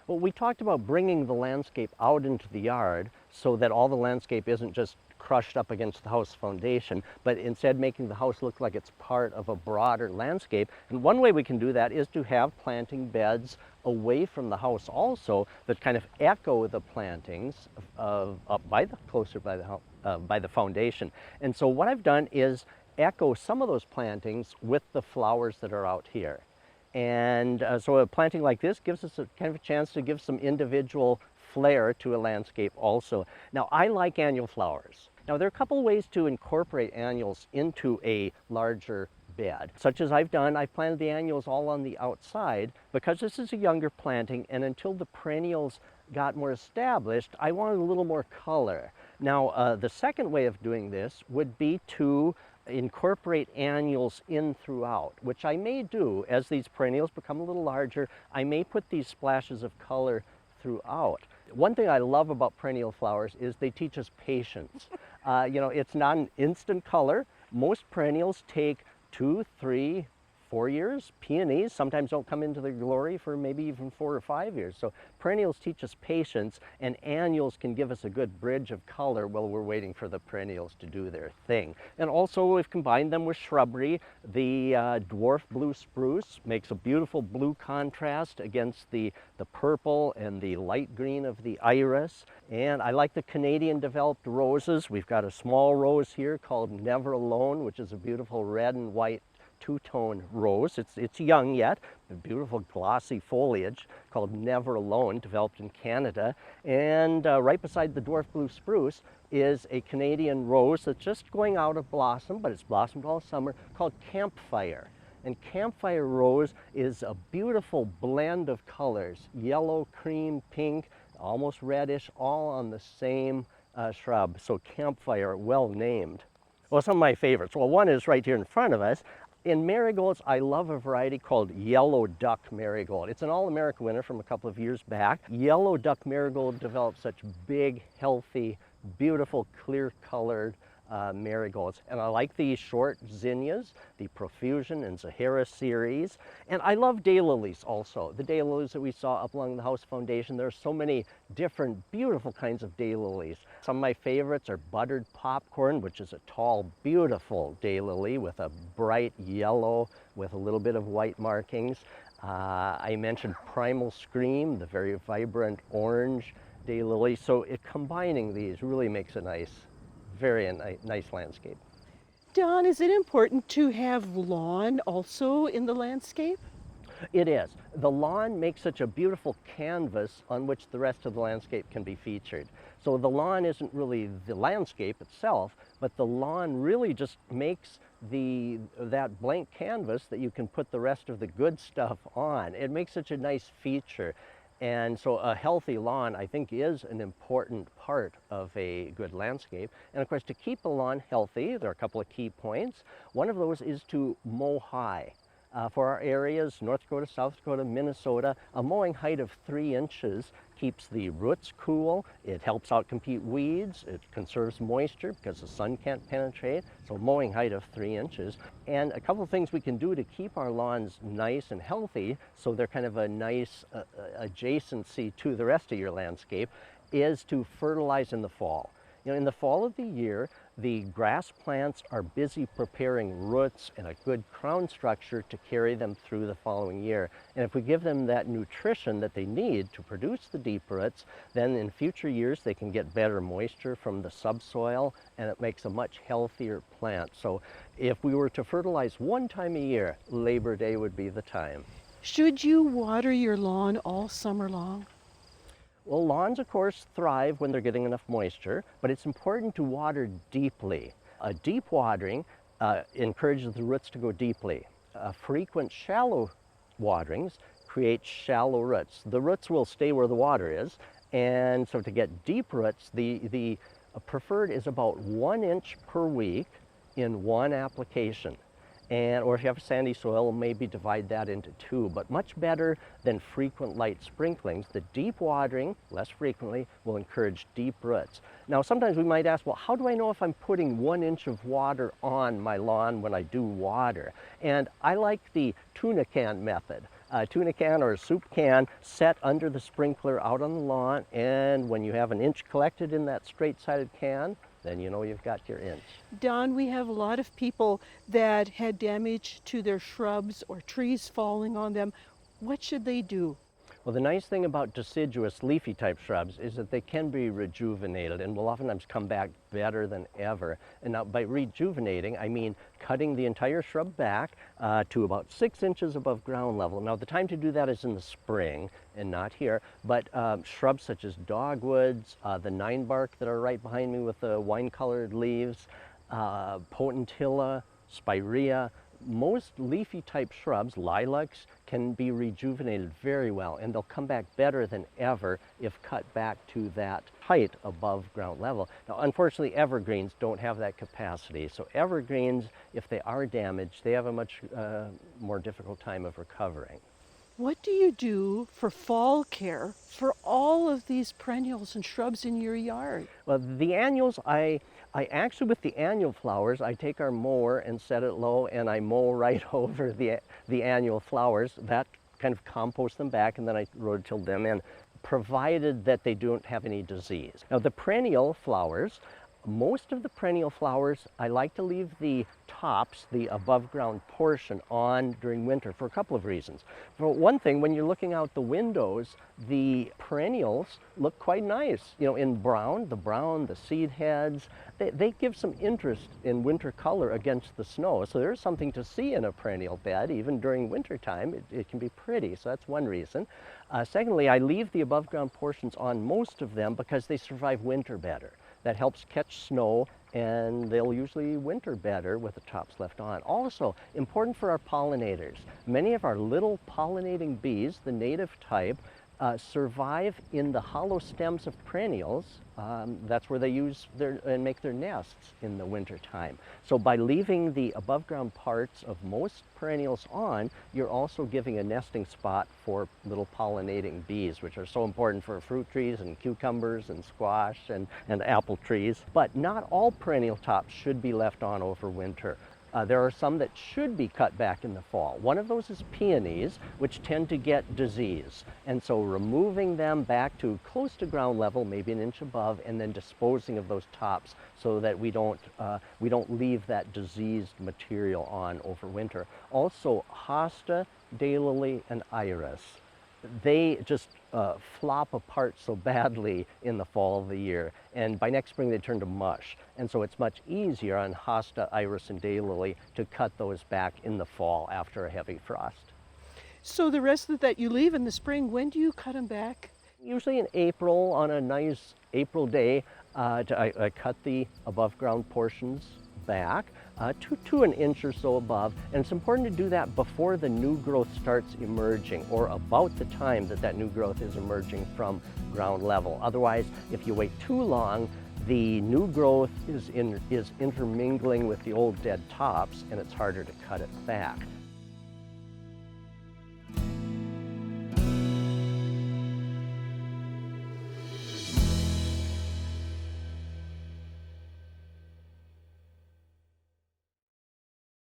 Well, we talked about bringing the landscape out into the yard so that all the landscape isn't just crushed up against the house foundation, but instead making the house look like it's part of a broader landscape. And one way we can do that is to have planting beds away from the house also that kind of echo the plantings up closer by the foundation. And so what I've done is echo some of those plantings with the flowers that are out here. And so a planting like this gives us a kind of a chance to give some individual flair to a landscape also. Now, I like annual flowers. Now, there are a couple ways to incorporate annuals into a larger bed. Such as I've done, I've planted the annuals all on the outside because this is a younger planting, and until the perennials got more established, I wanted a little more color. Now, the second way of doing this would be to incorporate annuals in throughout, which I may do as these perennials become a little larger. I may put these splashes of color throughout. One thing I love about perennial flowers is they teach us patience. It's not an instant color. Most perennials take 2, 3, 4 years. Peonies sometimes don't come into their glory for maybe even 4 or 5 years. So perennials teach us patience, and annuals can give us a good bridge of color while we're waiting for the perennials to do their thing. And also we've combined them with shrubbery. The dwarf blue spruce makes a beautiful blue contrast against the purple and the light green of the iris. And I like the Canadian developed roses. We've got a small rose here called Never Alone, which is a beautiful red and white two-tone rose. It's young yet, a beautiful glossy foliage called Never Alone, developed in Canada. And right beside the dwarf blue spruce is a Canadian rose that's just going out of blossom, but it's blossomed all summer, called Campfire. And Campfire rose is a beautiful blend of colors, yellow, cream, pink, almost reddish, all on the same shrub. So Campfire, well named. Well, some of my favorites. Well, one is right here in front of us. In marigolds, I love a variety called Yellow Duck Marigold. It's an All-America winner from a couple of years back. Yellow Duck Marigold develops such big, healthy, beautiful, clear-colored marigolds. And I like the short zinnias, the Profusion and Zahara series. And I love daylilies also. The daylilies that we saw up along the house foundation, there are so many different beautiful kinds of daylilies. Some of my favorites are Buttered Popcorn, which is a tall, beautiful daylily with a bright yellow with a little bit of white markings. I mentioned Primal Scream, the very vibrant orange daylily. So combining these really makes a nice landscape. Don, is it important to have lawn also in the landscape? It is. The lawn makes such a beautiful canvas on which the rest of the landscape can be featured. So the lawn isn't really the landscape itself, but the lawn really just makes that blank canvas that you can put the rest of the good stuff on. It makes such a nice feature. And so a healthy lawn, I think, is an important part of a good landscape. And of course, to keep a lawn healthy, there are a couple of key points. One of those is to mow high. For our areas, North Dakota, South Dakota, Minnesota, a mowing height of 3 inches keeps the roots cool. It helps outcompete weeds. It conserves moisture because the sun can't penetrate. So mowing height of 3 inches. And a couple of things we can do to keep our lawns nice and healthy so they're kind of a nice adjacency to the rest of your landscape is to fertilize in the fall. In the fall of the year, the grass plants are busy preparing roots and a good crown structure to carry them through the following year. And if we give them that nutrition that they need to produce the deep roots, then in future years they can get better moisture from the subsoil, and it makes a much healthier plant. So if we were to fertilize one time a year, Labor Day would be the time. Should you water your lawn all summer long? Well, lawns, of course, thrive when they're getting enough moisture, but it's important to water deeply. A deep watering encourages the roots to go deeply. Frequent shallow waterings create shallow roots. The roots will stay where the water is, and so to get deep roots, the preferred is about 1 inch per week in one application. Or if you have sandy soil, maybe divide that into 2, but much better than frequent light sprinklings. The deep watering, less frequently, will encourage deep roots. Now, sometimes we might ask, well, how do I know if I'm putting 1 inch of water on my lawn when I do water? And I like the tuna can method. a tuna can or a soup can set under the sprinkler out on the lawn, and when you have an inch collected in that straight-sided can, then you know you've got your inch. Don, we have a lot of people that had damage to their shrubs or trees falling on them. What should they do? Well, the nice thing about deciduous leafy type shrubs is that they can be rejuvenated and will oftentimes come back better than ever. And now by rejuvenating, I mean cutting the entire shrub back to about 6 inches above ground level. Now the time to do that is in the spring and not here, but shrubs such as dogwoods, the 9-bark that are right behind me with the wine-colored leaves, potentilla, spirea, most leafy type shrubs, lilacs, can be rejuvenated very well, and they'll come back better than ever if cut back to that height above ground level. Now, unfortunately, evergreens don't have that capacity. So evergreens, if they are damaged, they have a much more difficult time of recovering. What do you do for fall care for all of these perennials and shrubs in your yard? Well, the annuals, I actually, with the annual flowers, I take our mower and set it low, and I mow right over the annual flowers. That kind of compost them back, and then I rototill them in, provided that they don't have any disease. Now, the perennial flowers, most of the perennial flowers, I like to leave the tops, the above ground portion, on during winter for a couple of reasons. For one thing, when you're looking out the windows, the perennials look quite nice. You know, in brown, the seed heads, they give some interest in winter color against the snow. So there's something to see in a perennial bed, even during winter time. It can be pretty, so that's one reason. Secondly, I leave the above ground portions on most of them because they survive winter better. That helps catch snow, and they'll usually winter better with the tops left on. Also, important for our pollinators. Many of our little pollinating bees, the native type, survive in the hollow stems of perennials. That's where they use and make their nests in the winter time. So by leaving the above ground parts of most perennials on, you're also giving a nesting spot for little pollinating bees, which are so important for fruit trees and cucumbers and squash and apple trees. But not all perennial tops should be left on over winter. There are some that should be cut back in the fall. One of those is peonies, which tend to get disease. And so removing them back to close to ground level, maybe an inch above, and then disposing of those tops so that we don't leave that diseased material on over winter. Also, hosta, daylily, and iris. They just flop apart so badly in the fall of the year, and by next spring they turn to mush. And so it's much easier on hosta, iris, and daylily to cut those back in the fall after a heavy frost. So the rest that you leave in the spring, when do you cut them back? Usually in April, on a nice April day, I cut the above ground portions back to an inch or so above, and it's important to do that before the new growth starts emerging, or about the time that new growth is emerging from ground level. Otherwise, if you wait too long, the new growth is intermingling with the old dead tops, and it's harder to cut it back.